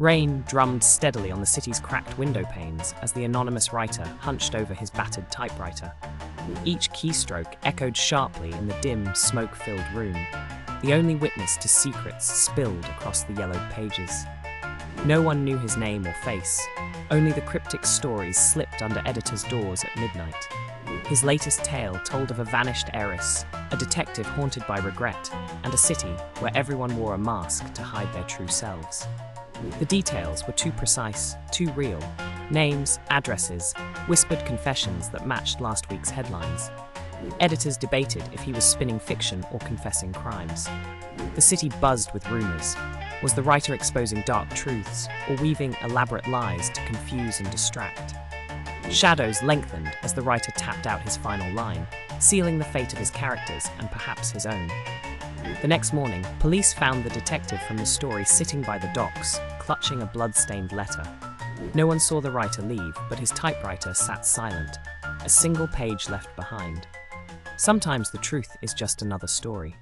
Rain drummed steadily on the city's cracked window panes as the anonymous writer hunched over his battered typewriter. Each keystroke echoed sharply in the dim, smoke-filled room, the only witness to secrets spilled across the yellowed pages. No one knew his name or face, only the cryptic stories slipped under editors' doors at midnight. His latest tale told of a vanished heiress, a detective haunted by regret, and a city where everyone wore a mask to hide their true selves. The details were too precise, too real. Names, addresses, whispered confessions that matched last week's headlines. Editors debated if he was spinning fiction or confessing crimes. The city buzzed with rumors. Was the writer exposing dark truths or weaving elaborate lies to confuse and distract? Shadows lengthened as the writer tapped out his final line, sealing the fate of his characters and perhaps his own. The next morning, police found the detective from the story sitting by the docks, clutching a blood-stained letter. No one saw the writer leave, but his typewriter sat silent, a single page left behind. Sometimes the truth is just another story.